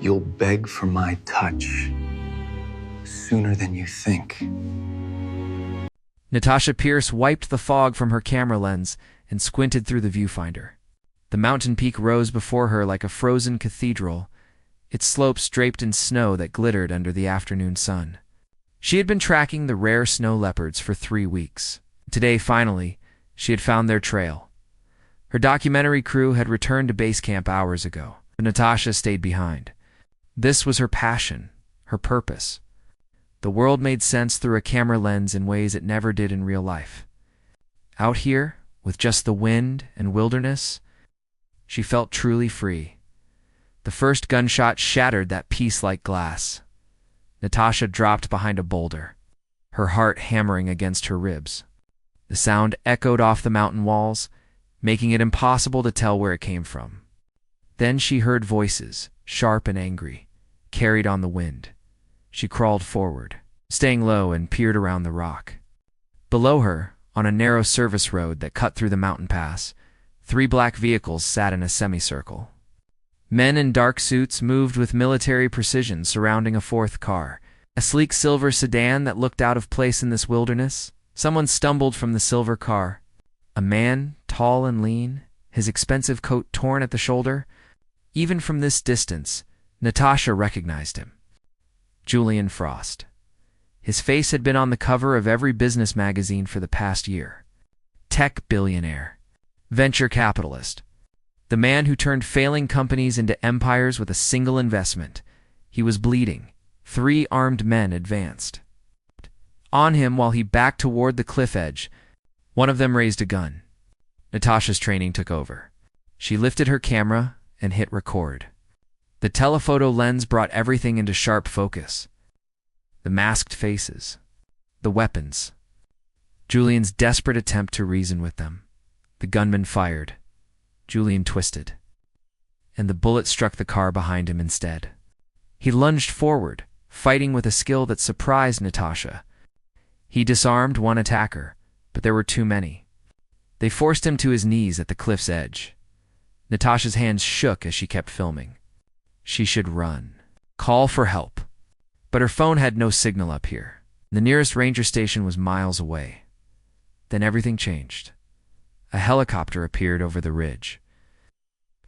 You'll beg for my touch sooner than you think. Natasha Pierce wiped the fog from her camera lens and squinted through the viewfinder. The mountain peak rose before her like a frozen cathedral, its slopes draped in snow that glittered under the afternoon sun. She had been tracking the rare snow leopards for 3 weeks. Today, finally, she had found their trail. Her documentary crew had returned to base camp hours ago, but Natasha stayed behind. This was her passion, her purpose. The world made sense through a camera lens in ways it never did in real life. Out here, with just the wind and wilderness, she felt truly free. The first gunshot shattered that peace-like glass. Natasha dropped behind a boulder, her heart hammering against her ribs. The sound echoed off the mountain walls, making it impossible to tell where it came from. Then she heard voices, sharp and angry, carried on the wind. She crawled forward, staying low, and peered around the rock. Below her, on a narrow service road that cut through the mountain pass, 3 black vehicles sat in a semicircle. Men in dark suits moved with military precision surrounding a 4th car, a sleek silver sedan that looked out of place in this wilderness. Someone stumbled from the silver car. A man, tall and lean, his expensive coat torn at the shoulder. Even from this distance, Natasha recognized him. Julian Frost. His face had been on the cover of every business magazine for the past year. Tech billionaire. Venture capitalist. The man who turned failing companies into empires with a single investment. He was bleeding. 3 armed men advanced. On him while he backed toward the cliff edge. One of them raised a gun. Natasha's training took over. She lifted her camera and hit record. The telephoto lens brought everything into sharp focus. The masked faces. The weapons. Julian's desperate attempt to reason with them. The gunman fired. Julian twisted. And the bullet struck the car behind him instead. He lunged forward, fighting with a skill that surprised Natasha. He disarmed one attacker, but there were too many. They forced him to his knees at the cliff's edge. Natasha's hands shook as she kept filming. She should run. Call for help. But her phone had no signal up here. The nearest ranger station was miles away. Then everything changed. A helicopter appeared over the ridge.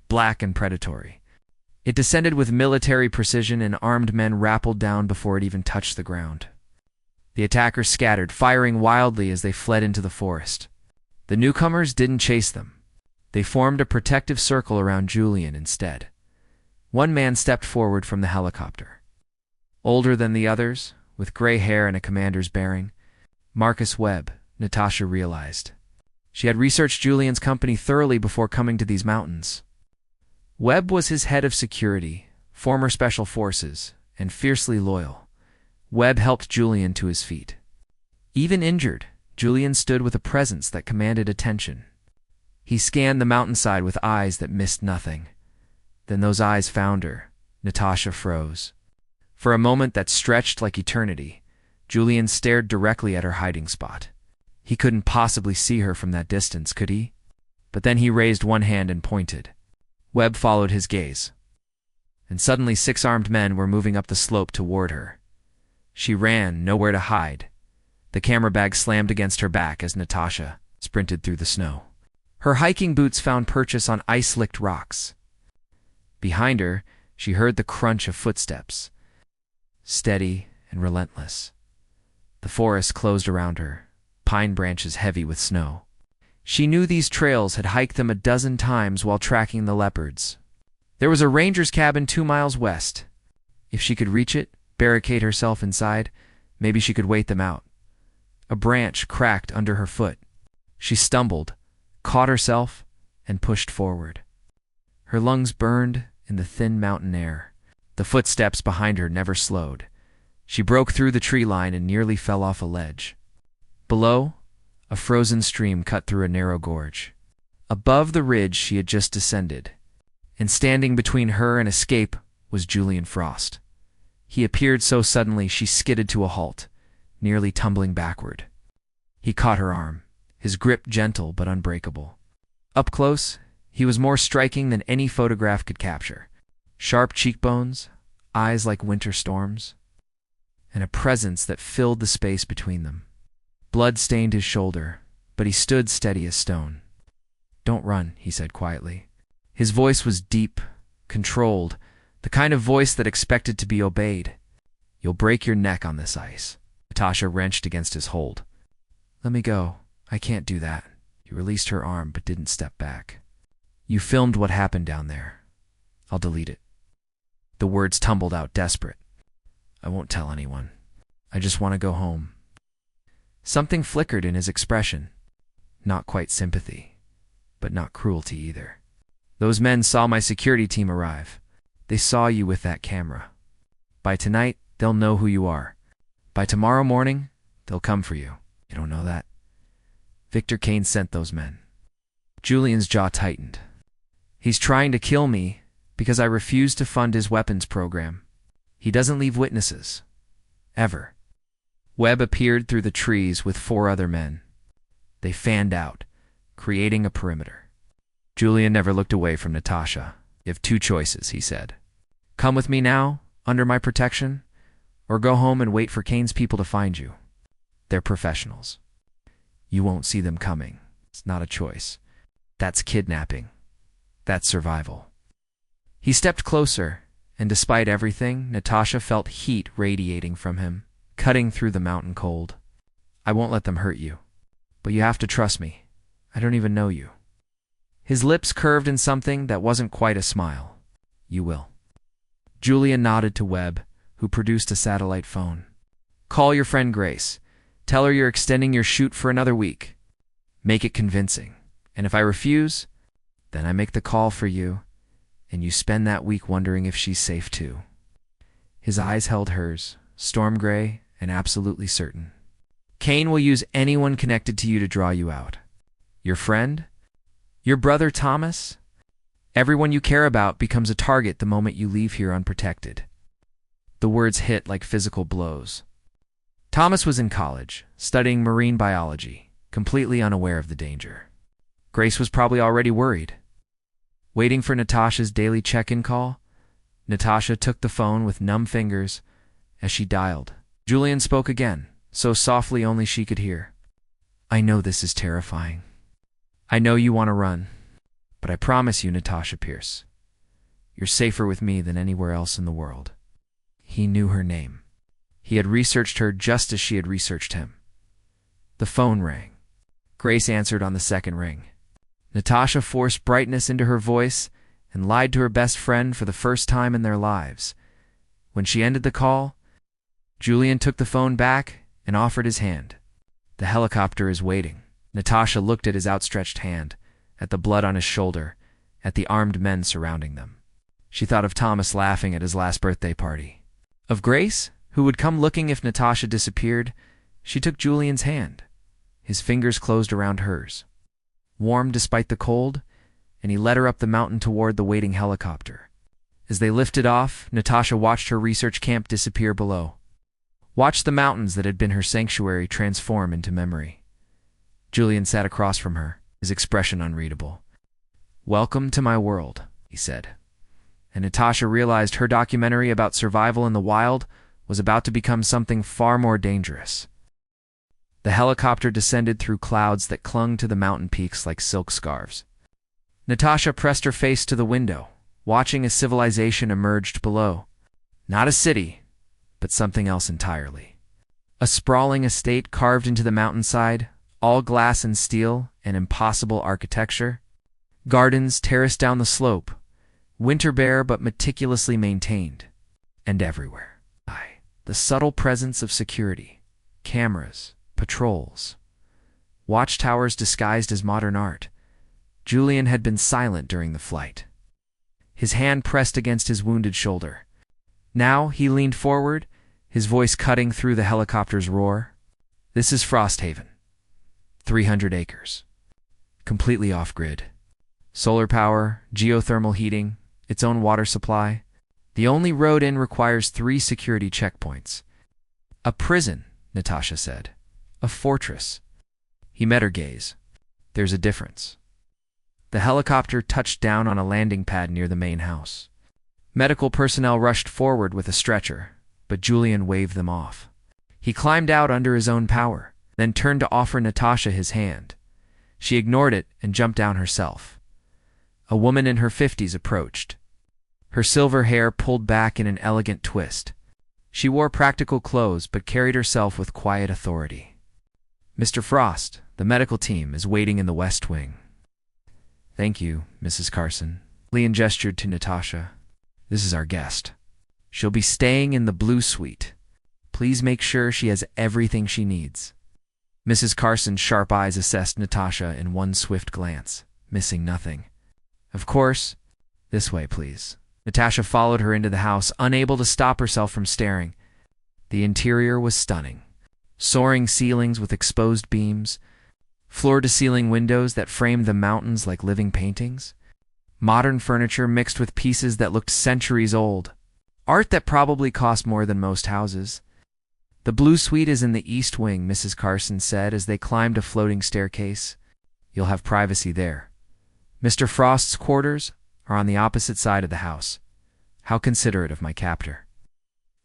Black and predatory. It descended with military precision, and armed men rappelled down before it even touched the ground. The attackers scattered, firing wildly as they fled into the forest. The newcomers didn't chase them. They formed a protective circle around Julian instead. One man stepped forward from the helicopter. Older than the others, with gray hair and a commander's bearing, Marcus Webb, Natasha realized. She had researched Julian's company thoroughly before coming to these mountains. Webb was his head of security, former special forces, and fiercely loyal. Webb helped Julian to his feet. Even injured, Julian stood with a presence that commanded attention. He scanned the mountainside with eyes that missed nothing. Then those eyes found her. Natasha froze. For a moment that stretched like eternity, Julian stared directly at her hiding spot. He couldn't possibly see her from that distance, could he? But then he raised one hand and pointed. Webb followed his gaze. And suddenly 6 armed men were moving up the slope toward her. She ran, nowhere to hide. The camera bag slammed against her back as Natasha sprinted through the snow. Her hiking boots found purchase on ice-licked rocks. Behind her, she heard the crunch of footsteps, steady and relentless. The forest closed around her, pine branches heavy with snow. She knew these trails, had hiked them a dozen times while tracking the leopards. There was a ranger's cabin 2 miles west. If she could reach it, barricade herself inside, maybe she could wait them out. A branch cracked under her foot. She stumbled, caught herself, and pushed forward. Her lungs burned in the thin mountain air. The footsteps behind her never slowed. She broke through the tree line and nearly fell off a ledge. Below, a frozen stream cut through a narrow gorge. Above the ridge she had just descended, and standing between her and escape was Julian Frost. He appeared so suddenly she skidded to a halt, nearly tumbling backward. He caught her arm, his grip gentle but unbreakable. Up close, he was more striking than any photograph could capture. Sharp cheekbones, eyes like winter storms, and a presence that filled the space between them. Blood stained his shoulder, but he stood steady as stone. "Don't run," he said quietly. His voice was deep, controlled, the kind of voice that expected to be obeyed. "You'll break your neck on this ice." Natasha wrenched against his hold. "Let me go. I can't do that." He released her arm but didn't step back. "You filmed what happened down there. I'll delete it." The words tumbled out desperate. "I won't tell anyone. I just want to go home." Something flickered in his expression. Not quite sympathy, but not cruelty either. "Those men saw my security team arrive. They saw you with that camera. By tonight, they'll know who you are. By tomorrow morning, they'll come for you. You don't know that? Victor Kane sent those men." Julian's jaw tightened. "He's trying to kill me because I refuse to fund his weapons program. He doesn't leave witnesses. Ever." Webb appeared through the trees with 4 other men. They fanned out, creating a perimeter. Julian never looked away from Natasha. "You have 2 choices," he said. "Come with me now, under my protection, or go home and wait for Kane's people to find you. They're professionals. You won't see them coming. It's not a choice. That's kidnapping. That's survival." He stepped closer, and despite everything, Natasha felt heat radiating from him, cutting through the mountain cold. "I won't let them hurt you, but you have to trust me. I don't even know you." His lips curved in something that wasn't quite a smile. "You will." Julian nodded to Webb, who produced a satellite phone. "Call your friend Grace. Tell her you're extending your shoot for another week. Make it convincing. And if I refuse, then I make the call for you, and you spend that week wondering if she's safe too." His eyes held hers, storm gray and absolutely certain. "Kane will use anyone connected to you to draw you out. Your friend? Your brother Thomas? Everyone you care about becomes a target the moment you leave here unprotected." The words hit like physical blows. Thomas was in college, studying marine biology, completely unaware of the danger. Grace was probably already worried. Waiting for Natasha's daily check-in call, Natasha took the phone with numb fingers as she dialed. Julian spoke again, so softly only she could hear. "I know this is terrifying. I know you want to run, but I promise you, Natasha Pierce, you're safer with me than anywhere else in the world." He knew her name. He had researched her just as she had researched him. The phone rang. Grace answered on the second ring. Natasha forced brightness into her voice and lied to her best friend for the first time in their lives. When she ended the call, Julian took the phone back and offered his hand. "The helicopter is waiting." Natasha looked at his outstretched hand, at the blood on his shoulder, at the armed men surrounding them. She thought of Thomas laughing at his last birthday party. Of Grace, who would come looking if Natasha disappeared. She took Julian's hand. His fingers closed around hers. Warm despite the cold, and he led her up the mountain toward the waiting helicopter. As they lifted off, Natasha watched her research camp disappear below. Watched the mountains that had been her sanctuary transform into memory. Julian sat across from her, his expression unreadable. "Welcome to my world," he said. And Natasha realized her documentary about survival in the wild was about to become something far more dangerous. The helicopter descended through clouds that clung to the mountain peaks like silk scarves. Natasha pressed her face to the window, watching as civilization emerged below. Not a city, but something else entirely. A sprawling estate carved into the mountainside, all glass and steel and impossible architecture. Gardens terraced down the slope, winter bare but meticulously maintained. And everywhere, the subtle presence of security, cameras, patrols, watchtowers disguised as modern art. Julian had been silent during the flight. His hand pressed against his wounded shoulder. Now he leaned forward, his voice cutting through the helicopter's roar. "This is Frosthaven. 300 acres. Completely off-grid. Solar power, geothermal heating, its own water supply. The only road in requires 3 security checkpoints. A prison," Natasha said. "A fortress." He met her gaze. "There's a difference." The helicopter touched down on a landing pad near the main house. Medical personnel rushed forward with a stretcher, but Julian waved them off. He climbed out under his own power, then turned to offer Natasha his hand. She ignored it and jumped down herself. A woman in her 50s approached. Her silver hair pulled back in an elegant twist. She wore practical clothes but carried herself with quiet authority. "Mr. Frost, the medical team, is waiting in the West Wing." "Thank you, Mrs. Carson." Leon gestured to Natasha. "This is our guest. She'll be staying in the Blue Suite. Please make sure she has everything she needs." Mrs. Carson's sharp eyes assessed Natasha in one swift glance, missing nothing. "Of course. This way, please." Natasha followed her into the house, unable to stop herself from staring. The interior was stunning. Soaring ceilings with exposed beams, floor-to-ceiling windows that framed the mountains like living paintings, modern furniture mixed with pieces that looked centuries old, art that probably cost more than most houses. "The Blue Suite is in the East Wing," Mrs. Carson said as they climbed a floating staircase. "You'll have privacy there. Mr. Frost's quarters are on the opposite side of the house. How considerate of my captor."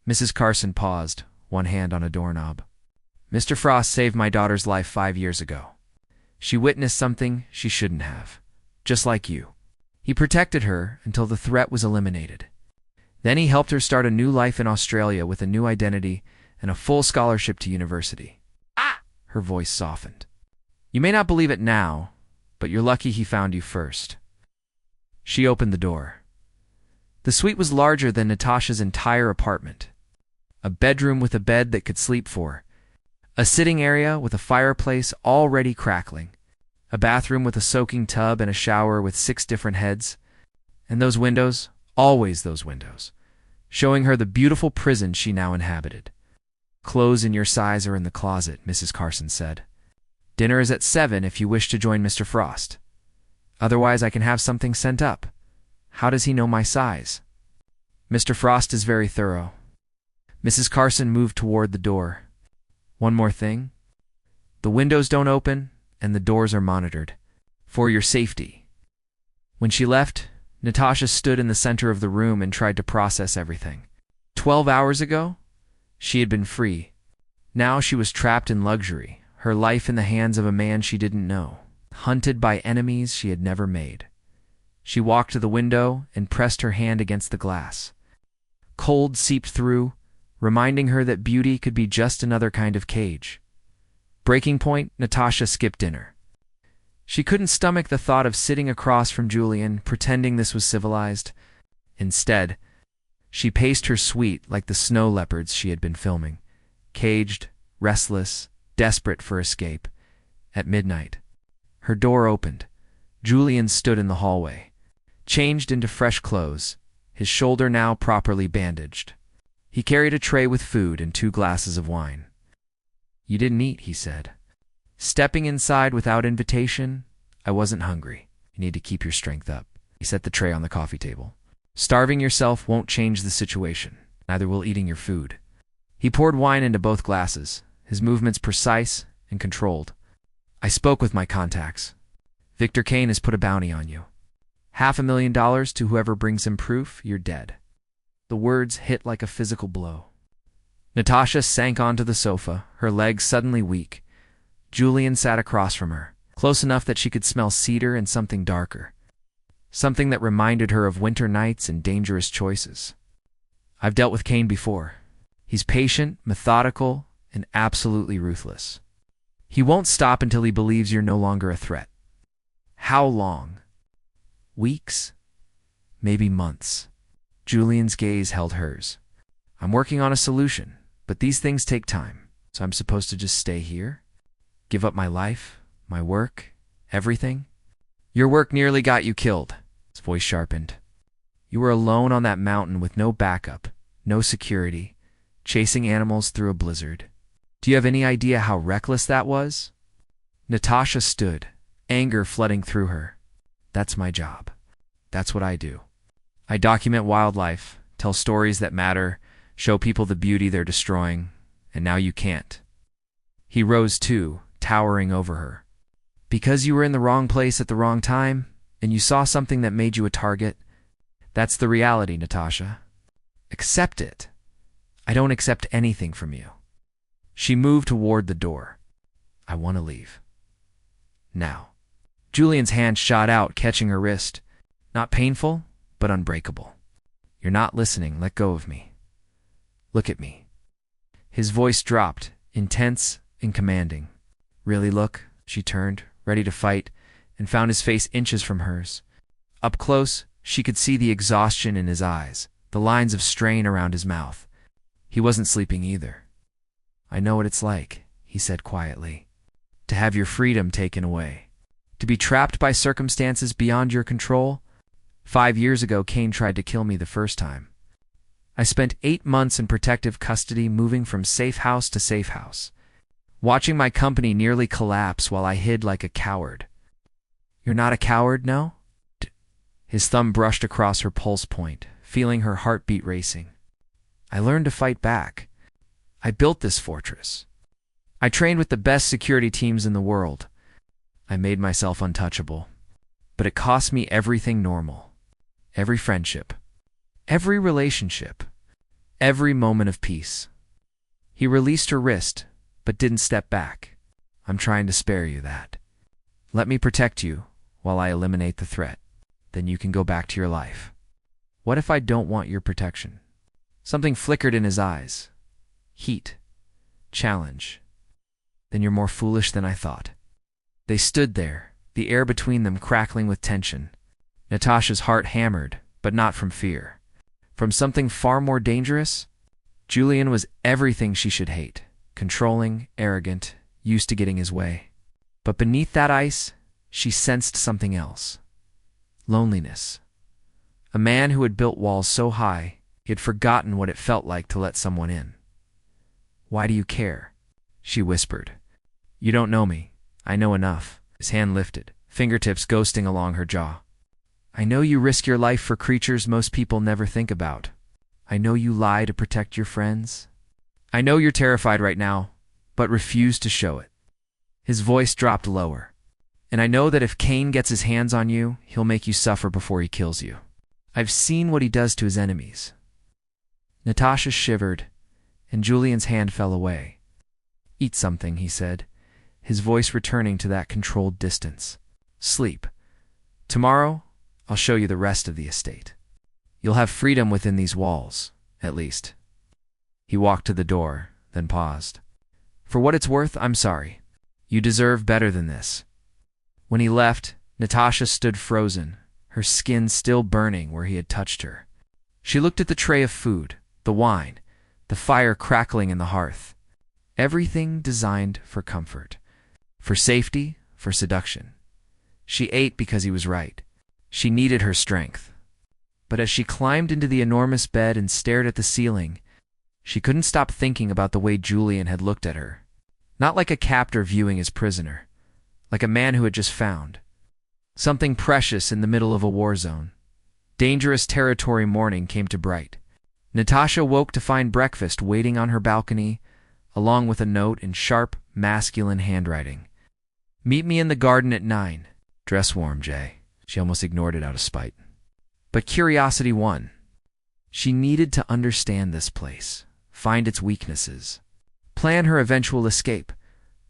Mrs. Carson paused, one hand on a doorknob. "Mr. Frost saved my daughter's life 5 years ago. She witnessed something she shouldn't have, just like you. He protected her until the threat was eliminated. Then he helped her start a new life in Australia with a new identity and a full scholarship to university." "Ah!" Her voice softened. "You may not believe it now, but you're lucky he found you first." She opened the door. The suite was larger than Natasha's entire apartment. A bedroom with a bed that could sleep four. A sitting area with a fireplace already crackling. A bathroom with a soaking tub and a shower with 6 different heads. And those windows, always those windows, showing her the beautiful prison she now inhabited. "Clothes in your size are in the closet," Mrs. Carson said. "Dinner is at 7 if you wish to join Mr. Frost. Otherwise, I can have something sent up. How does he know my size?" "Mr. Frost is very thorough." Mrs. Carson moved toward the door. "One more thing. The windows don't open, and the doors are monitored. For your safety." When she left, Natasha stood in the center of the room and tried to process everything. 12 hours ago, she had been free. Now she was trapped in luxury, her life in the hands of a man she didn't know, hunted by enemies she had never made. She walked to the window and pressed her hand against the glass. Cold seeped through, reminding her that beauty could be just another kind of cage. Breaking point, Natasha skipped dinner. She couldn't stomach the thought of sitting across from Julian, pretending this was civilized. Instead, she paced her suite like the snow leopards she had been filming, caged, restless, desperate for escape. At midnight, her door opened. Julian stood in the hallway, changed into fresh clothes, his shoulder now properly bandaged. He carried a tray with food and 2 glasses of wine. "You didn't eat," he said. Stepping inside without invitation, "I wasn't hungry. You need to keep your strength up." He set the tray on the coffee table. "Starving yourself won't change the situation. Neither will eating your food." He poured wine into both glasses, his movements precise and controlled. "I spoke with my contacts. Victor Kane has put a bounty on you. $500,000 to whoever brings him proof you're dead." The words hit like a physical blow. Natasha sank onto the sofa, her legs suddenly weak. Julian sat across from her, close enough that she could smell cedar and something darker. Something that reminded her of winter nights and dangerous choices. "I've dealt with Kane before. He's patient, methodical, and absolutely ruthless. He won't stop until he believes you're no longer a threat." "How long?" "Weeks? Maybe months." Julian's gaze held hers. "I'm working on a solution, but these things take time, so I'm supposed to just stay here? Give up my life, my work, everything?" "Your work nearly got you killed." His voice sharpened. "You were alone on that mountain with no backup, no security, chasing animals through a blizzard. Do you have any idea how reckless that was?" Natasha stood, anger flooding through her. "That's my job. That's what I do. I document wildlife, tell stories that matter, show people the beauty they're destroying, and now you can't." He rose too, towering over her. "Because you were in the wrong place at the wrong time, and you saw something that made you a target, That's the reality, Natasha. Accept it. I don't accept anything from you. She moved toward the door. I want to leave. Now. Julian's hand shot out, catching her wrist. Not painful, but unbreakable. You're not listening. Let go of me. Look at me. His voice dropped, intense and commanding. Really look? She turned, ready to fight, and found his face inches from hers. Up close, she could see the exhaustion in his eyes, the lines of strain around his mouth. He wasn't sleeping either. I know what it's like, he said quietly. To have your freedom taken away. To be trapped by circumstances beyond your control. 5 years ago, Kane tried to kill me the first time. I spent 8 months in protective custody, moving from safe house to safe house, watching my company nearly collapse while I hid like a coward. You're not a coward, no? His thumb brushed across her pulse point, feeling her heartbeat racing. I learned to fight back. I built this fortress. I trained with the best security teams in the world. I made myself untouchable. But it cost me everything normal. Every friendship. Every relationship. Every moment of peace. He released her wrist, but didn't step back. I'm trying to spare you that. Let me protect you while I eliminate the threat. Then you can go back to your life. What if I don't want your protection? Something flickered in his eyes. Heat. Challenge. Then you're more foolish than I thought. They stood there, the air between them crackling with tension. Natasha's heart hammered, but not from fear. From something far more dangerous. Julian was everything she should hate. Controlling, arrogant, used to getting his way. But beneath that ice, she sensed something else. Loneliness. A man who had built walls so high, he had forgotten what it felt like to let someone in. Why do you care? She whispered. You don't know me. I know enough. His hand lifted, fingertips ghosting along her jaw. I know you risk your life for creatures most people never think about. I know you lie to protect your friends. I know you're terrified right now, but refuse to show it. His voice dropped lower. And I know that if Kane gets his hands on you, he'll make you suffer before he kills you. I've seen what he does to his enemies. Natasha shivered, and Julian's hand fell away. Eat something, he said, his voice returning to that controlled distance. Sleep. Tomorrow, I'll show you the rest of the estate. You'll have freedom within these walls, at least. He walked to the door, then paused. For what it's worth, I'm sorry. You deserve better than this. When he left, Natasha stood frozen, her skin still burning where he had touched her. She looked at the tray of food, the wine, the fire crackling in the hearth. Everything designed for comfort, for safety, for seduction. She ate because he was right. She needed her strength. But as she climbed into the enormous bed and stared at the ceiling, she couldn't stop thinking about the way Julian had looked at her. Not like a captor viewing his prisoner. Like a man who had just found something precious in the middle of a war zone. Dangerous territory. Morning came to bright. Natasha woke to find breakfast waiting on her balcony, along with a note in sharp, masculine handwriting. Meet me in the garden at 9. Dress warm, Jay. She almost ignored it out of spite. But curiosity won. She needed to understand this place, find its weaknesses, plan her eventual escape.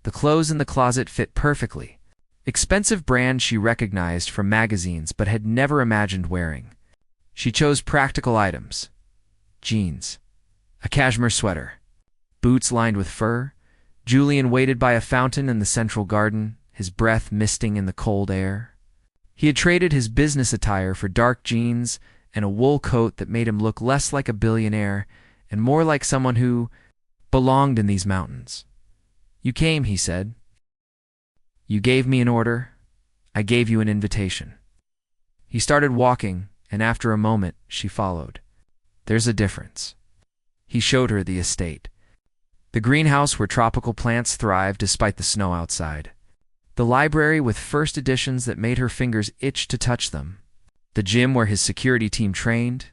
The clothes in the closet fit perfectly. Expensive brands she recognized from magazines but had never imagined wearing. She chose practical items. Jeans. A cashmere sweater. Boots lined with fur. Julian waited by a fountain in the central garden, his breath misting in the cold air. He had traded his business attire for dark jeans and a wool coat that made him look less like a billionaire and more like someone who belonged in these mountains. You came, he said. You gave me an order. I gave you an invitation. He started walking, and after a moment, she followed. There's a difference. He showed her the estate. The greenhouse where tropical plants thrive despite the snow outside. The library with first editions that made her fingers itch to touch them. The gym where his security team trained.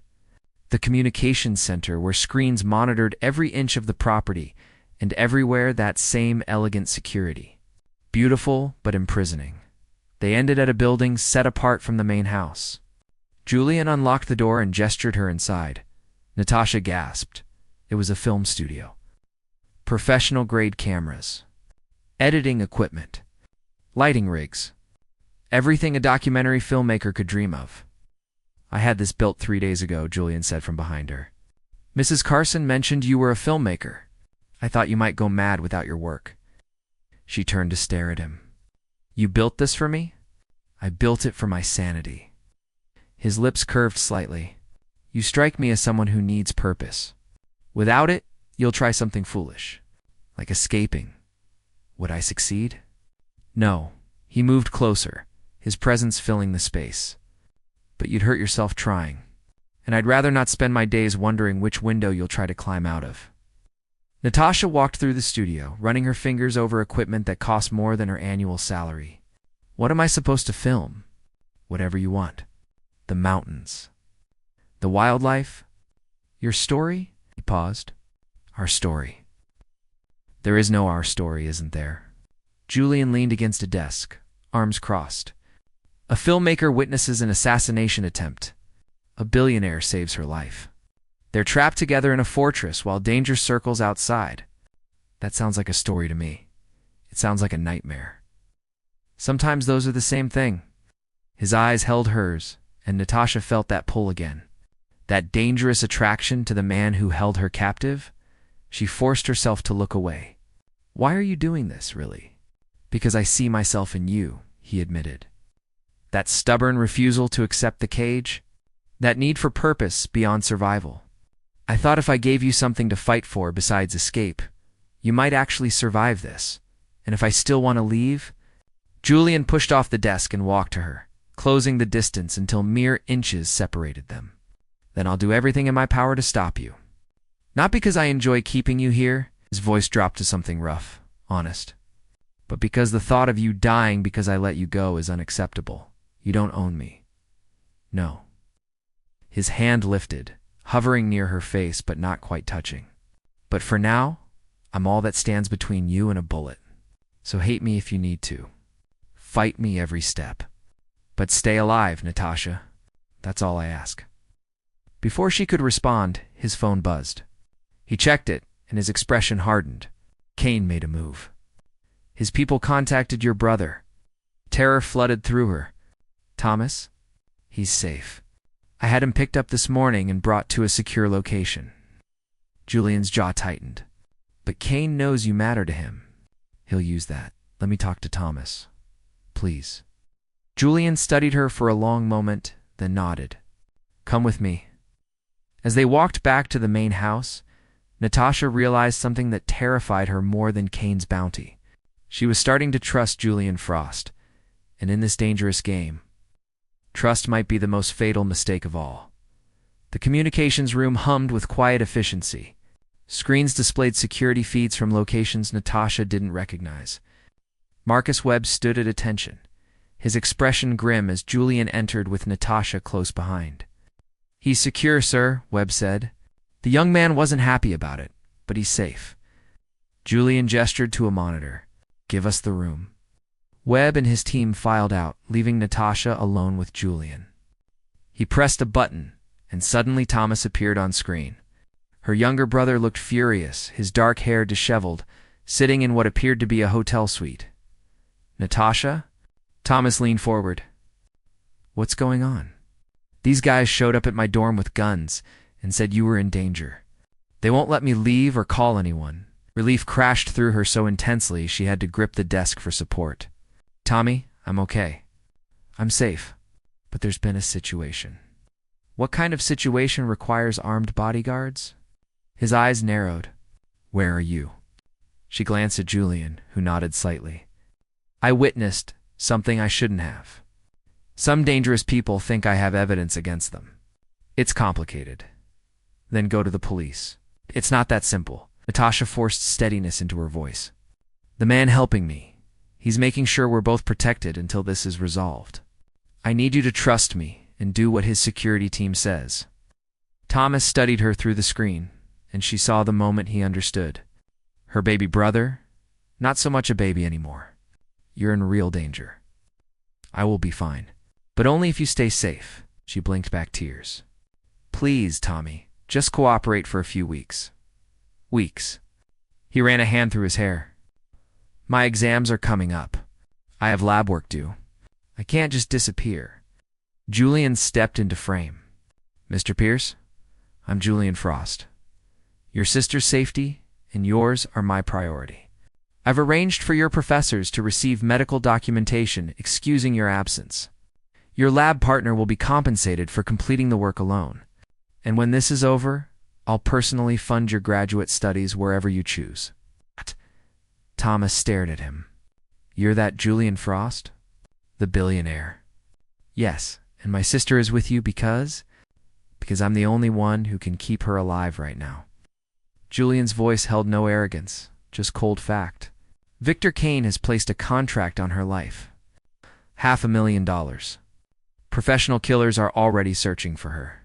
The communications center where screens monitored every inch of the property, and everywhere that same elegant security. Beautiful, but imprisoning. They ended at a building set apart from the main house. Julian unlocked the door and gestured her inside. Natasha gasped. It was a film studio. Professional-grade cameras. Editing equipment. Lighting rigs. Everything a documentary filmmaker could dream of. I had this built 3 days ago, Julian said from behind her. Mrs. Carson mentioned you were a filmmaker. I thought you might go mad without your work. She turned to stare at him. You built this for me? I built it for my sanity. His lips curved slightly. You strike me as someone who needs purpose. Without it, you'll try something foolish, like escaping. Would I succeed? No. He moved closer, his presence filling the space. But you'd hurt yourself trying, and I'd rather not spend my days wondering which window you'll try to climb out of. Natasha walked through the studio, running her fingers over equipment that cost more than her annual salary. What am I supposed to film? Whatever you want. The mountains. The wildlife? Your story? He paused. Our story. There is no our story, isn't there? Julian leaned against a desk, arms crossed. A filmmaker witnesses an assassination attempt. A billionaire saves her life. They're trapped together in a fortress while danger circles outside. That sounds like a story to me. It sounds like a nightmare. Sometimes those are the same thing. His eyes held hers, and Natasha felt that pull again. That dangerous attraction to the man who held her captive. She forced herself to look away. Why are you doing this, really? Because I see myself in you, he admitted. That stubborn refusal to accept the cage. That need for purpose beyond survival. I thought if I gave you something to fight for besides escape, you might actually survive this. And if I still want to leave... Julian pushed off the desk and walked to her, closing the distance until mere inches separated them. Then I'll do everything in my power to stop you. Not because I enjoy keeping you here, his voice dropped to something rough, honest, but because the thought of you dying because I let you go is unacceptable. You don't own me. No. His hand lifted, hovering near her face but not quite touching. But for now, I'm all that stands between you and a bullet. So hate me if you need to. Fight me every step. But stay alive, Natasha. That's all I ask. Before she could respond, his phone buzzed. He checked it, and his expression hardened. Kane made a move. His people contacted your brother. Terror flooded through her. Thomas? He's safe. I had him picked up this morning and brought to a secure location. Julian's jaw tightened. But Kane knows you matter to him. He'll use that. Let me talk to Thomas. Please. Julian studied her for a long moment, then nodded. Come with me. As they walked back to the main house, Natasha realized something that terrified her more than Kane's bounty. She was starting to trust Julian Frost, and in this dangerous game, trust might be the most fatal mistake of all. The communications room hummed with quiet efficiency. Screens displayed security feeds from locations Natasha didn't recognize. Marcus Webb stood at attention, his expression grim as Julian entered with Natasha close behind. He's secure, sir, Webb said. The young man wasn't happy about it, but he's safe. Julian gestured to a monitor. Give us the room. Webb and his team filed out, leaving Natasha alone with Julian. He pressed a button, and suddenly Thomas appeared on screen. Her younger brother looked furious, his dark hair disheveled, sitting in what appeared to be a hotel suite. Natasha? Thomas leaned forward. What's going on? These guys showed up at my dorm with guns and said you were in danger. They won't let me leave or call anyone. Relief crashed through her so intensely she had to grip the desk for support. Tommy, I'm okay. I'm safe. But there's been a situation. What kind of situation requires armed bodyguards? His eyes narrowed. Where are you? She glanced at Julian, who nodded slightly. I witnessed something I shouldn't have. Some dangerous people think I have evidence against them. It's complicated. Then go to the police. It's not that simple. Natasha forced steadiness into her voice. The man helping me, he's making sure we're both protected until this is resolved. I need you to trust me and do what his security team says. Thomas studied her through the screen, and she saw the moment he understood. Her baby brother? Not so much a baby anymore. You're in real danger. I will be fine, but only if you stay safe. She blinked back tears. Please, Tommy, just cooperate for a few weeks. Weeks. He ran a hand through his hair. My exams are coming up. I have lab work due. I can't just disappear. Julian stepped into frame. Mr. Pierce, I'm Julian Frost. Your sister's safety and yours are my priority. I've arranged for your professors to receive medical documentation excusing your absence. Your lab partner will be compensated for completing the work alone. And when this is over, I'll personally fund your graduate studies wherever you choose. Thomas stared at him. You're that Julian Frost? The billionaire. Yes, and my sister is with you because I'm the only one who can keep her alive right now. Julian's voice held no arrogance, just cold fact. Victor Kane has placed a contract on her life. $500,000. Professional killers are already searching for her.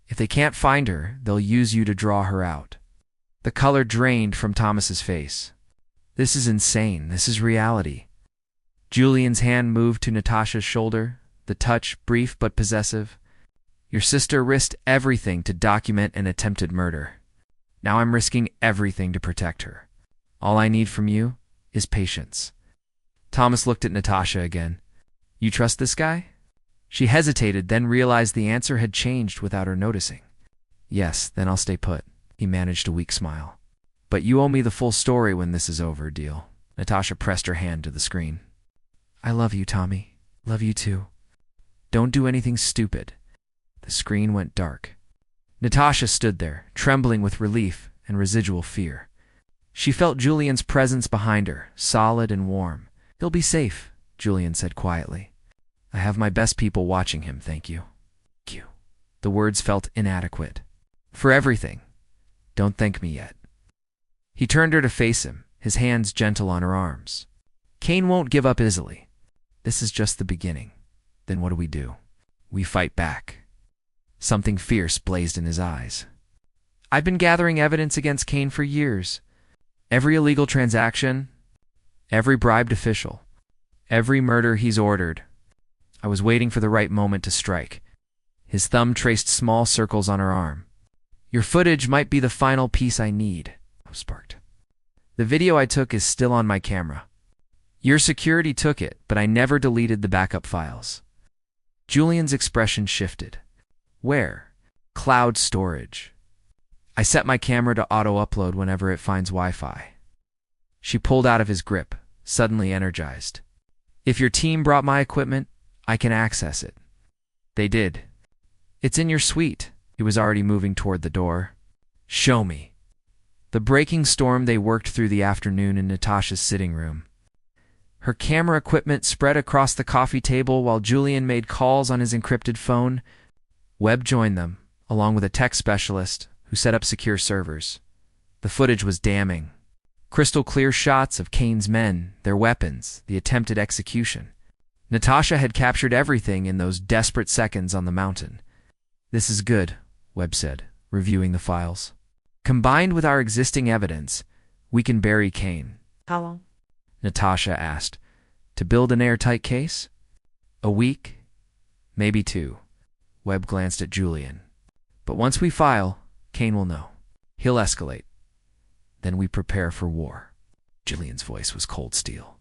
If they can't find her, they'll use you to draw her out. The color drained from Thomas's face. This is insane. This is reality. Julian's hand moved to Natasha's shoulder, the touch brief but possessive. Your sister risked everything to document an attempted murder. Now I'm risking everything to protect her. All I need from you is patience. Thomas looked at Natasha again. You trust this guy? She hesitated, then realized the answer had changed without her noticing. Yes, then I'll stay put. He managed a weak smile. But you owe me the full story when this is over, deal. Natasha pressed her hand to the screen. I love you, Tommy. Love you too. Don't do anything stupid. The screen went dark. Natasha stood there, trembling with relief and residual fear. She felt Julian's presence behind her, solid and warm. He'll be safe, Julian said quietly. I have my best people watching him, thank you. Thank you. The words felt inadequate. For everything. Don't thank me yet. He turned her to face him, his hands gentle on her arms. Kane won't give up easily. This is just the beginning. Then what do? We fight back. Something fierce blazed in his eyes. I've been gathering evidence against Kane for years. Every illegal transaction, every bribed official, every murder he's ordered. I was waiting for the right moment to strike. His thumb traced small circles on her arm. Your footage might be the final piece I need. Sparked. The video I took is still on my camera. Your security took it, but I never deleted the backup files. Julian's expression shifted. Where? Cloud storage. I set my camera to auto-upload whenever it finds Wi-Fi. She pulled out of his grip, suddenly energized. If your team brought my equipment, I can access it. They did. It's in your suite. He was already moving toward the door. Show me. The breaking storm they worked through the afternoon in Natasha's sitting room. Her camera equipment spread across the coffee table while Julian made calls on his encrypted phone. Webb joined them, along with a tech specialist who set up secure servers. The footage was damning. Crystal clear shots of Kane's men, their weapons, the attempted execution. Natasha had captured everything in those desperate seconds on the mountain. This is good, Webb said, reviewing the files. Combined with our existing evidence, we can bury Kane. How long? Natasha asked. To build an airtight case? A week? Maybe 2. Webb glanced at Julian. But once we file, Kane will know. He'll escalate. Then we prepare for war. Julian's voice was cold steel.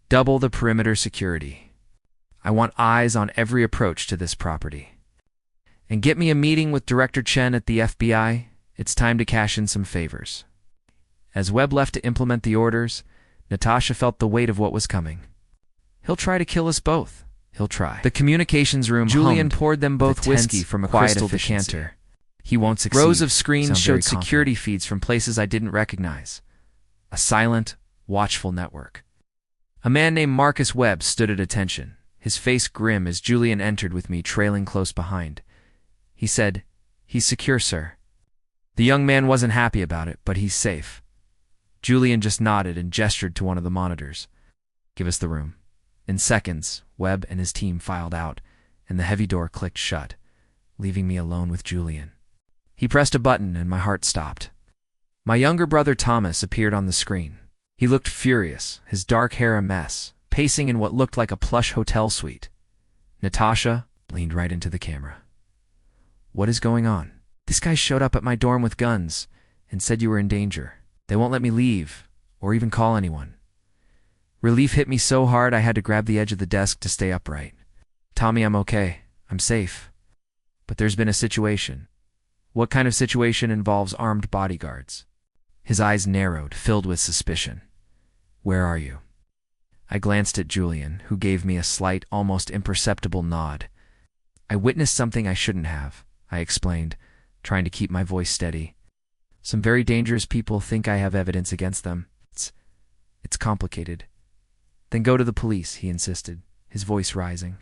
Double the perimeter security. I want eyes on every approach to this property. And get me a meeting with Director Chen at the FBI. It's time to cash in some favors. As Webb left to implement the orders, Natasha felt the weight of what was coming. He'll try to kill us both. He'll try. The communications room Julian hummed, poured them both whiskey from a crystal decanter. He won't succeed. Rows of screens showed security feeds from places I didn't recognize. A silent, watchful network. A man named Marcus Webb stood at attention, his face grim as Julian entered with me trailing close behind. He said, "He's secure, sir." The young man wasn't happy about it, but he's safe. Julian just nodded and gestured to one of the monitors. Give us the room. In seconds, Webb and his team filed out, and the heavy door clicked shut, leaving me alone with Julian. He pressed a button and my heart stopped. My younger brother Thomas appeared on the screen. He looked furious, his dark hair a mess, pacing in what looked like a plush hotel suite. Natasha leaned right into the camera. What is going on? This guy showed up at my dorm with guns and said you were in danger. They won't let me leave or even call anyone. Relief hit me so hard I had to grab the edge of the desk to stay upright. Tommy, I'm okay. I'm safe. But there's been a situation. What kind of situation involves armed bodyguards? His eyes narrowed, filled with suspicion. Where are you? I glanced at Julian, who gave me a slight, almost imperceptible nod. I witnessed something I shouldn't have, I explained, trying to keep my voice steady. Some very dangerous people think I have evidence against them. It's complicated. Then go to the police, he insisted, his voice rising.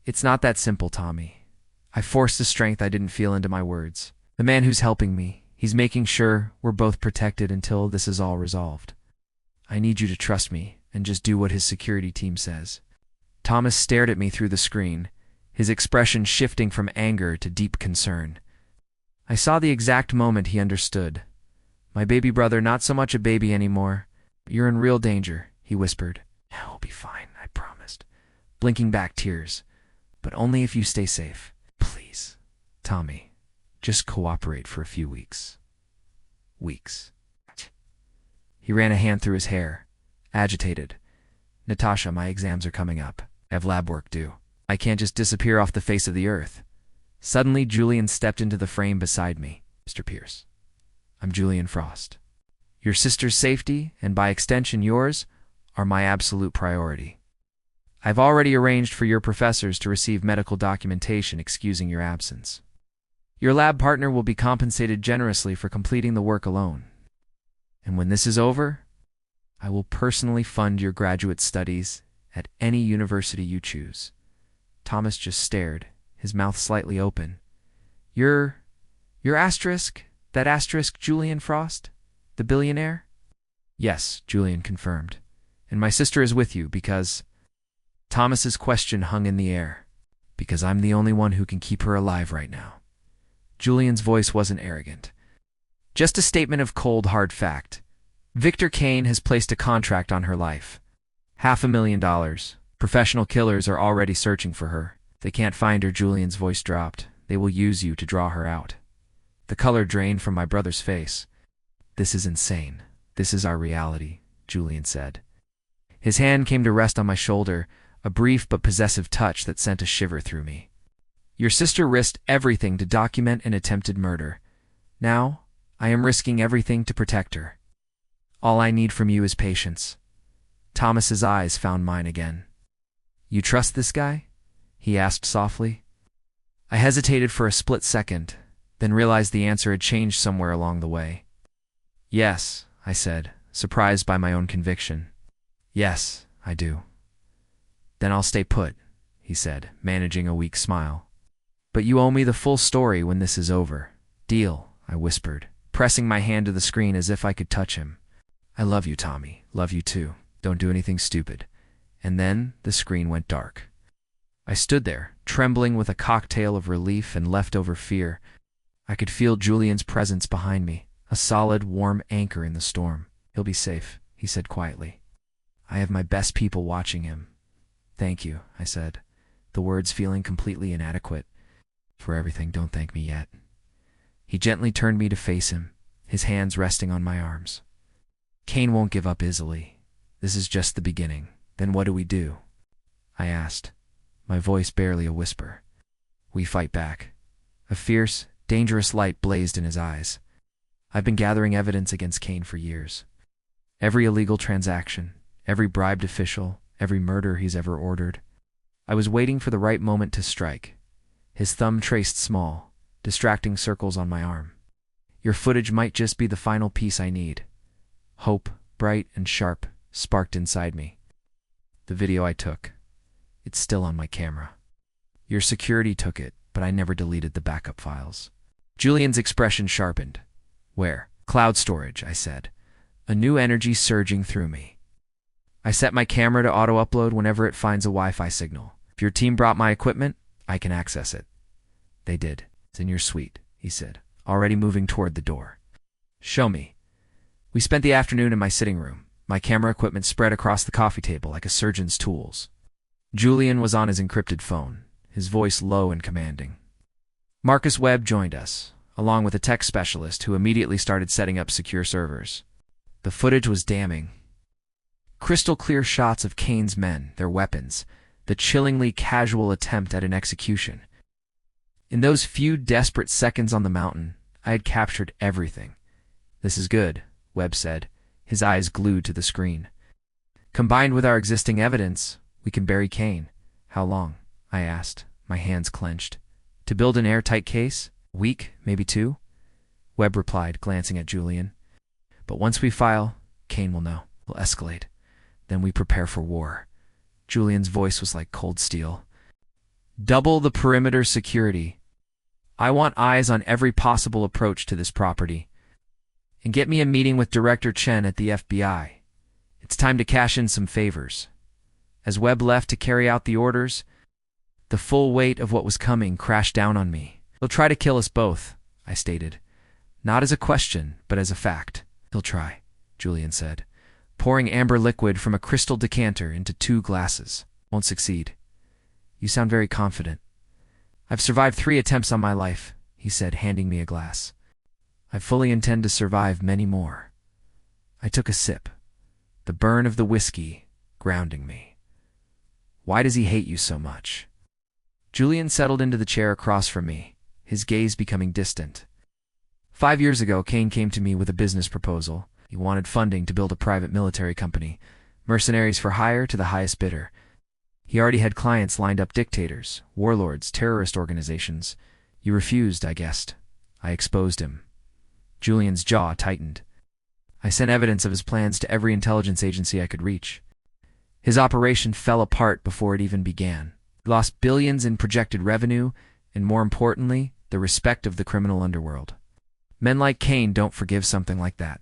It's not that simple, Tommy. I forced the strength I didn't feel into my words. The man who's helping me, he's making sure we're both protected until this is all resolved. I need you to trust me and just do what his security team says. Thomas stared at me through the screen, his expression shifting from anger to deep concern. I saw the exact moment he understood. My baby brother, not so much a baby anymore. You're in real danger, he whispered. I'll be fine, I promised, blinking back tears. But only if you stay safe. Please, Tommy, just cooperate for a few weeks. Weeks. He ran a hand through his hair, agitated. Natasha, my exams are coming up. I have lab work due. I can't just disappear off the face of the earth. Suddenly, Julian stepped into the frame beside me. Mr. Pierce, I'm Julian Frost. Your sister's safety, and by extension yours, are my absolute priority. I've already arranged for your professors to receive medical documentation excusing your absence. Your lab partner will be compensated generously for completing the work alone. And when this is over, I will personally fund your graduate studies at any university you choose. Thomas just stared, his mouth slightly open. Your asterisk? That asterisk Julian Frost? The billionaire? Yes, Julian confirmed. And my sister is with you because... Thomas's question hung in the air. Because I'm the only one who can keep her alive right now. Julian's voice wasn't arrogant. Just a statement of cold, hard fact. Victor Kane has placed a contract on her life. $500,000. Professional killers are already searching for her. They can't find her. Julian's voice dropped. They will use you to draw her out. The color drained from my brother's face. This is insane. This is our reality, Julian said. His hand came to rest on my shoulder, a brief but possessive touch that sent a shiver through me. Your sister risked everything to document an attempted murder. Now, I am risking everything to protect her. All I need from you is patience. Thomas's eyes found mine again. You trust this guy? He asked softly. I hesitated for a split second, then realized the answer had changed somewhere along the way. Yes, I said, surprised by my own conviction. Yes, I do. Then I'll stay put, he said, managing a weak smile. But you owe me the full story when this is over. Deal, I whispered, pressing my hand to the screen as if I could touch him. I love you, Tommy. Love you too. Don't do anything stupid. And then the screen went dark. I stood there, trembling with a cocktail of relief and leftover fear. I could feel Julian's presence behind me, a solid, warm anchor in the storm. He'll be safe, he said quietly. I have my best people watching him. Thank you, I said, the words feeling completely inadequate. For everything, don't thank me yet. He gently turned me to face him, his hands resting on my arms. Kane won't give up easily. This is just the beginning. Then what do we do? I asked, my voice barely a whisper. We fight back. A fierce, dangerous light blazed in his eyes. I've been gathering evidence against Kane for years. Every illegal transaction, every bribed official, every murder he's ever ordered. I was waiting for the right moment to strike. His thumb traced small, distracting circles on my arm. Your footage might just be the final piece I need. Hope, bright and sharp, sparked inside me. The video I took. It's still on my camera. Your security took it, but I never deleted the backup files. Julian's expression sharpened. Where? Cloud storage, I said, a new energy surging through me. I set my camera to auto-upload whenever it finds a Wi-Fi signal. If your team brought my equipment, I can access it. They did. It's in your suite, he said, already moving toward the door. Show me. We spent the afternoon in my sitting room, my camera equipment spread across the coffee table like a surgeon's tools. Julian was on his encrypted phone, his voice low and commanding. Marcus Webb joined us, along with a tech specialist who immediately started setting up secure servers. The footage was damning. Crystal clear shots of Kane's men, their weapons, the chillingly casual attempt at an execution. In those few desperate seconds on the mountain, I had captured everything. "This is good," Webb said, his eyes glued to the screen. "Combined with our existing evidence, we can bury Kane." "How long?" I asked, my hands clenched. "To build an airtight case? A week, maybe 2? Webb replied, glancing at Julian. "But once we file, Kane will know. We'll escalate. Then we prepare for war." Julian's voice was like cold steel. "Double the perimeter security. I want eyes on every possible approach to this property. And get me a meeting with Director Chen at the FBI. It's time to cash in some favors." As Webb left to carry out the orders, the full weight of what was coming crashed down on me. "He'll try to kill us both," I stated. Not as a question, but as a fact. "He'll try," Julian said, pouring amber liquid from a crystal decanter into 2 glasses. "Won't succeed." "You sound very confident." "I've survived 3 attempts on my life," he said, handing me a glass. "I fully intend to survive many more." I took a sip, the burn of the whiskey grounding me. "Why does he hate you so much?" Julian settled into the chair across from me, his gaze becoming distant. 5 years ago, Kane came to me with a business proposal. He wanted funding to build a private military company, mercenaries for hire to the highest bidder. He already had clients lined up: dictators, warlords, terrorist organizations. "You refused," I guessed. I exposed him. Julian's jaw tightened. I sent evidence of his plans to every intelligence agency I could reach. His operation fell apart before it even began. He lost billions in projected revenue, and more importantly, the respect of the criminal underworld. Men like Kane don't forgive something like that.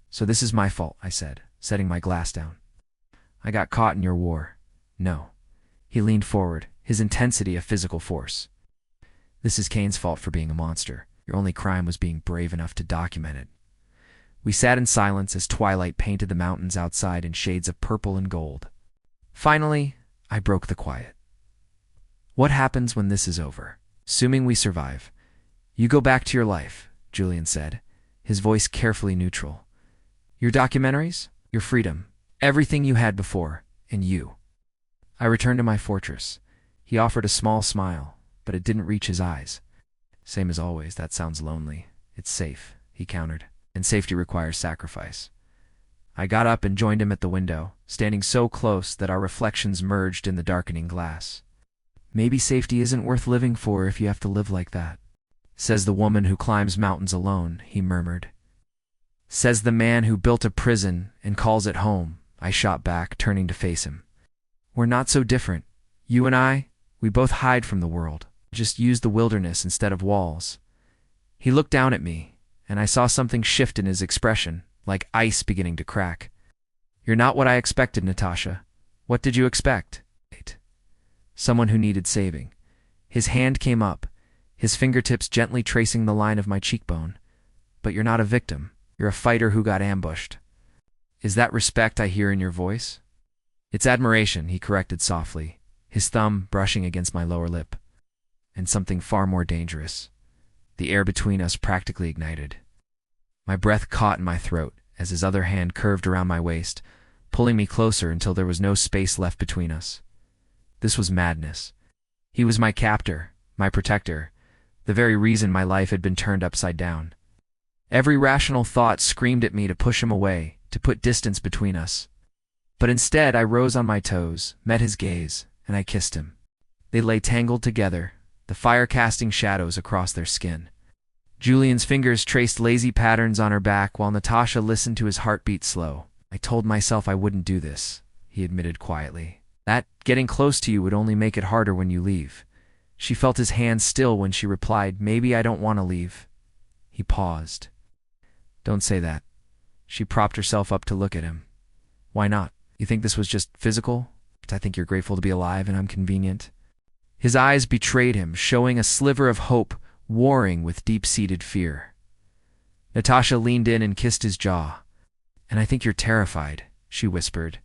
"So this is my fault," I said, setting my glass down. "I got caught in your war." "No." He leaned forward, his intensity a physical force. "This is Kane's fault for being a monster. Your only crime was being brave enough to document it." We sat in silence as twilight painted the mountains outside in shades of purple and gold. Finally, I broke the quiet. "What happens when this is over? Assuming we survive." "You go back to your life," Julian said, his voice carefully neutral. "Your documentaries, your freedom, everything you had before, and you." I returned to my fortress. He offered a small smile, but it didn't reach his eyes. "Same as always. That sounds lonely." "It's safe," he countered, "and safety requires sacrifice." I got up and joined him at the window, standing so close that our reflections merged in the darkening glass. "Maybe safety isn't worth living for if you have to live like that," says the woman who climbs mountains alone, he murmured. "Says the man who built a prison and calls it home," I shot back, turning to face him. "We're not so different. You and I, we both hide from the world, just use the wilderness instead of walls." He looked down at me, and I saw something shift in his expression, like ice beginning to crack. "You're not what I expected, Natasha. What did you expect?" "Someone who needed saving." His hand came up, his fingertips gently tracing the line of my cheekbone. "But you're not a victim. You're a fighter who got ambushed." "Is that respect I hear in your voice?" "It's admiration," he corrected softly, his thumb brushing against my lower lip. "And something far more dangerous." The air between us practically ignited. My breath caught in my throat as his other hand curved around my waist, pulling me closer until there was no space left between us. This was madness. He was my captor, my protector, the very reason my life had been turned upside down. Every rational thought screamed at me to push him away, to put distance between us. But instead I rose on my toes, met his gaze, and I kissed him. They lay tangled together, the fire casting shadows across their skin. Julian's fingers traced lazy patterns on her back while Natasha listened to his heartbeat slow. "I told myself I wouldn't do this," he admitted quietly. "That getting close to you would only make it harder when you leave." She felt his hand still when she replied, "Maybe I don't want to leave." He paused. "Don't say that." She propped herself up to look at him. "Why not? You think this was just physical? I think you're grateful to be alive and I'm convenient." His eyes betrayed him, showing a sliver of hope warring with deep-seated fear. Natasha leaned in and kissed his jaw. "And I think you're terrified," she whispered,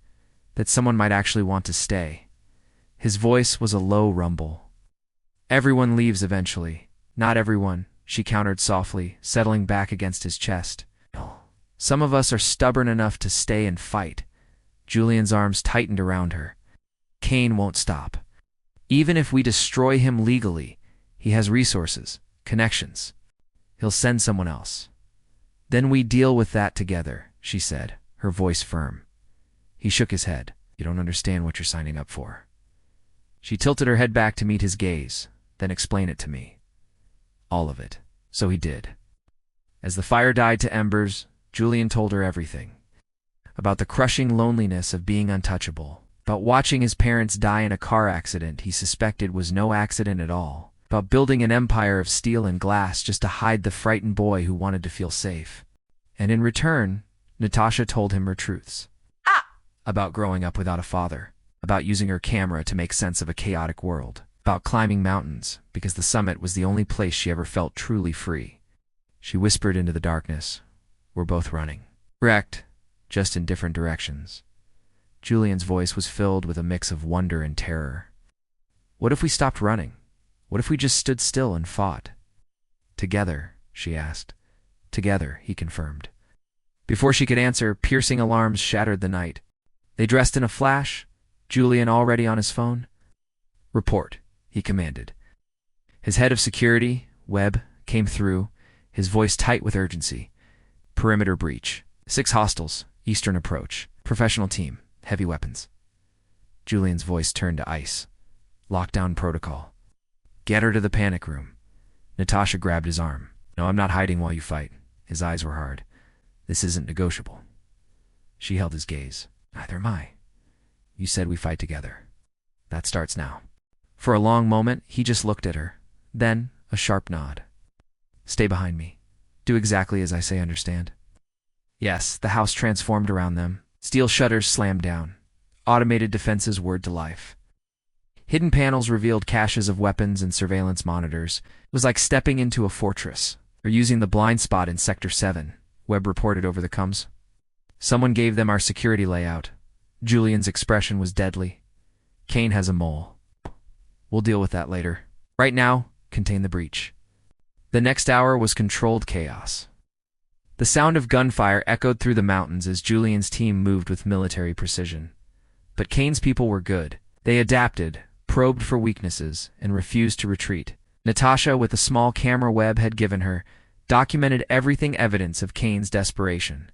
"that someone might actually want to stay." His voice was a low rumble. "Everyone leaves eventually. Not everyone, she countered softly, settling back against his chest. Some of us are stubborn enough to stay and fight. Julian's arms tightened around her. Kane won't stop. Even if we destroy him legally, he has resources, connections. He'll send someone else. Then we deal with that together, she said, her voice firm. He shook his head. You don't understand what you're signing up for. She tilted her head back to meet his gaze, then explain it to me. All of it. So he did. As the fire died to embers, Julian told her everything. About the crushing loneliness of being untouchable. About watching his parents die in a car accident he suspected was no accident at all. About building an empire of steel and glass just to hide the frightened boy who wanted to feel safe. And in return, Natasha told him her truths. About growing up without a father. About using her camera to make sense of a chaotic world. About climbing mountains, because the summit was the only place she ever felt truly free. She whispered into the darkness. We're both running. Correct, just in different directions. Julian's voice was filled with a mix of wonder and terror. What if we stopped running? What if we just stood still and fought? Together, she asked. Together, he confirmed. Before she could answer, piercing alarms shattered the night. They dressed in a flash, Julian already on his phone. Report, he commanded. His head of security, Webb, came through, his voice tight with urgency. Perimeter breach. 6 hostiles, eastern approach. Professional team, heavy weapons. Julian's voice turned to ice. Lockdown protocol. Get her to the panic room. Natasha grabbed his arm. No, I'm not hiding while you fight. His eyes were hard. This isn't negotiable. She held his gaze. Neither am I. You said we fight together. That starts now. For a long moment, he just looked at her. Then, a sharp nod. Stay behind me. Do exactly as I say, understand? Yes, the house transformed around them. Steel shutters slammed down. Automated defenses whirred to life. Hidden panels revealed caches of weapons and surveillance monitors. It was like stepping into a fortress, or using the blind spot in Sector 7, Webb reported over the comms. Someone gave them our security layout. Julian's expression was deadly. Kane has a mole. We'll deal with that later. Right now, contain the breach. The next hour was controlled chaos. The sound of gunfire echoed through the mountains as Julian's team moved with military precision. But Kane's people were good. They adapted, probed for weaknesses, and refused to retreat. Natasha, with a small camera Webb had given her, documented everything evidence of Kane's desperation.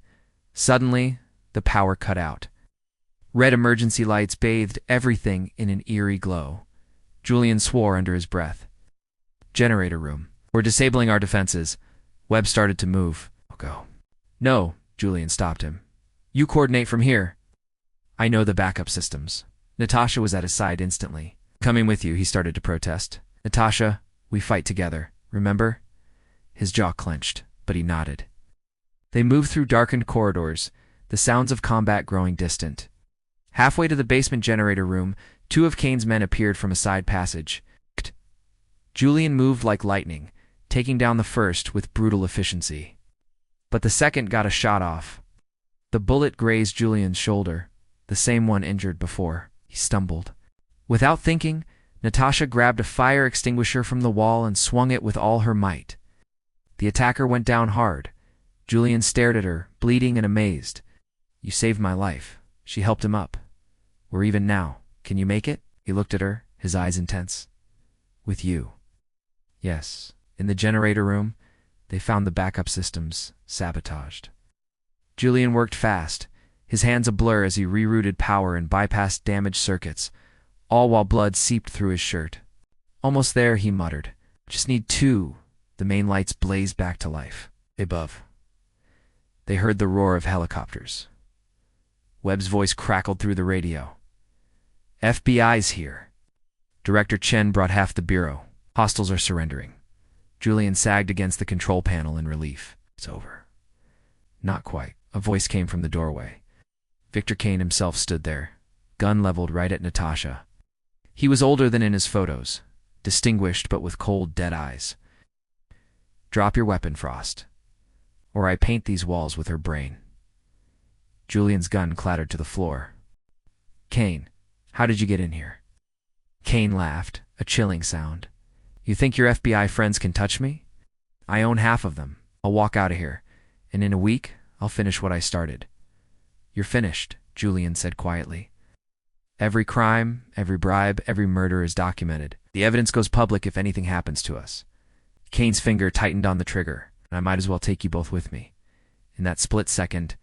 Suddenly, the power cut out. Red emergency lights bathed everything in an eerie glow. Julian swore under his breath. Generator room. We're disabling our defenses. Webb started to move. I'll go. No, Julian stopped him. You coordinate from here. I know the backup systems. Natasha was at his side instantly. Coming with you, he started to protest. Natasha, we fight together, remember? His jaw clenched, but he nodded. They moved through darkened corridors, the sounds of combat growing distant. Halfway to the basement generator room, 2 of Kane's men appeared from a side passage. Julian moved like lightning, taking down the first with brutal efficiency. But the second got a shot off. The bullet grazed Julian's shoulder, the same one injured before. He stumbled. Without thinking, Natasha grabbed a fire extinguisher from the wall and swung it with all her might. The attacker went down hard. Julian stared at her, bleeding and amazed. You saved my life. She helped him up. We're even now. Can you make it? He looked at her, his eyes intense. With you. Yes. In the generator room, they found the backup systems sabotaged. Julian worked fast, his hands a blur as he rerouted power and bypassed damaged circuits, all while blood seeped through his shirt. Almost there, he muttered. Just need 2. The main lights blazed back to life. Above. They heard the roar of helicopters. Webb's voice crackled through the radio. FBI's here. Director Chen brought half the bureau. Hostiles are surrendering. Julian sagged against the control panel in relief. It's over. Not quite. A voice came from the doorway. Victor Kane himself stood there, gun leveled right at Natasha. He was older than in his photos, distinguished but with cold, dead eyes. Drop your weapon, Frost, or I paint these walls with her brain. Julian's gun clattered to the floor. Kane, how did you get in here? Kane laughed, a chilling sound. You think your FBI friends can touch me? I own half of them. I'll walk out of here, and in a week, I'll finish what I started. You're finished, Julian said quietly. Every crime, every bribe, every murder is documented. The evidence goes public if anything happens to us. Kane's finger tightened on the trigger, and I might as well take you both with me. In that split second,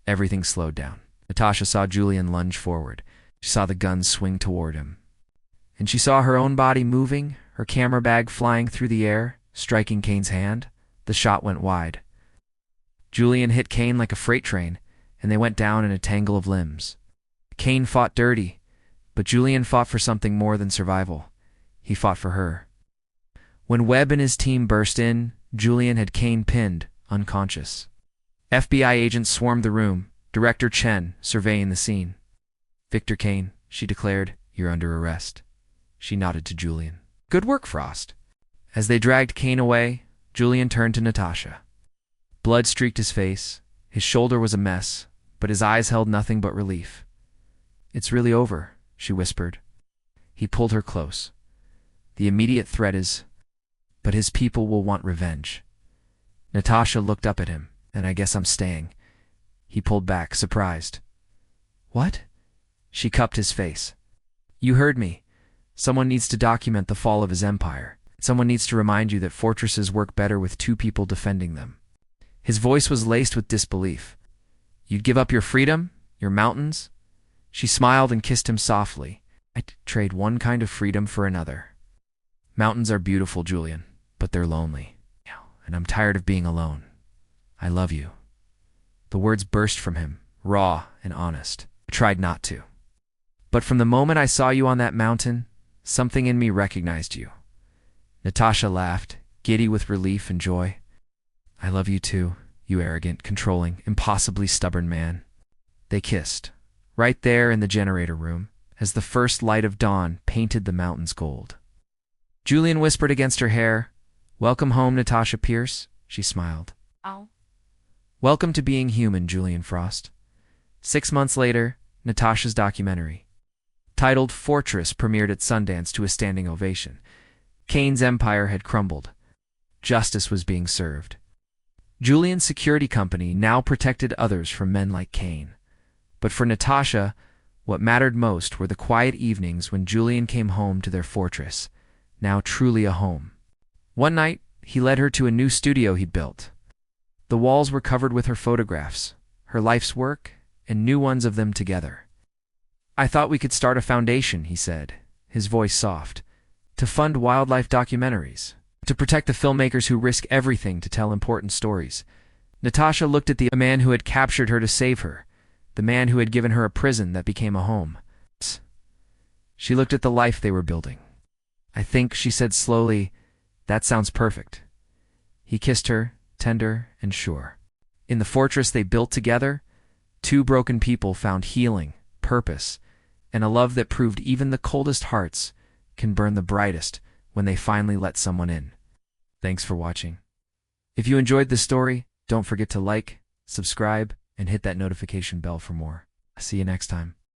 everything slowed down. Natasha saw Julian lunge forward. She saw the gun swing toward him. And she saw her own body moving, her camera bag flying through the air, striking Kane's hand. The shot went wide. Julian hit Kane like a freight train, and they went down in a tangle of limbs. Kane fought dirty, but Julian fought for something more than survival. He fought for her. When Webb and his team burst in, Julian had Kane pinned, unconscious. FBI agents swarmed the room, Director Chen surveying the scene. "Victor Kane," she declared, "you're under arrest." She nodded to Julian. "Good work, Frost." As they dragged Kane away, Julian turned to Natasha. Blood streaked his face. His shoulder was a mess, but his eyes held nothing but relief. "It's really over," she whispered. He pulled her close. "The immediate threat is, but his people will want revenge." Natasha looked up at him. "And I guess I'm staying." He pulled back, surprised. "What?" She cupped his face. "You heard me. Someone needs to document the fall of his empire. Someone needs to remind you that fortresses work better with two people defending them." His voice was laced with disbelief. "You'd give up your freedom? Your mountains?" She smiled and kissed him softly. "I'd trade one kind of freedom for another." "Mountains are beautiful, Julian, but they're lonely. And I'm tired of being alone. I love you." The words burst from him, raw and honest. I tried not to. "But from the moment I saw you on that mountain, something in me recognized you." Natasha laughed, giddy with relief and joy. "I love you too, you arrogant, controlling, impossibly stubborn man." They kissed, right there in the generator room, as the first light of dawn painted the mountains gold. Julian whispered against her hair, "Welcome home, Natasha Pierce." She smiled. "Oh." "Welcome to being human, Julian Frost." 6 months later, Natasha's documentary, titled Fortress, premiered at Sundance to a standing ovation. Kane's empire had crumbled. Justice was being served. Julian's security company now protected others from men like Kane. But for Natasha, what mattered most were the quiet evenings when Julian came home to their fortress, now truly a home. One night, he led her to a new studio he'd built. The walls were covered with her photographs, her life's work, and new ones of them together. "I thought we could start a foundation," he said, his voice soft, "to fund wildlife documentaries, to protect the filmmakers who risk everything to tell important stories." Natasha looked at the man who had captured her to save her, the man who had given her a prison that became a home. She looked at the life they were building. "I think," she said slowly, "that sounds perfect." He kissed her, tender and sure. In the fortress they built together, two broken people found healing, purpose, and a love that proved even the coldest hearts can burn the brightest when they finally let someone in. Thanks for watching. If you enjoyed this story, don't forget to like, subscribe, and hit that notification bell for more. See you next time.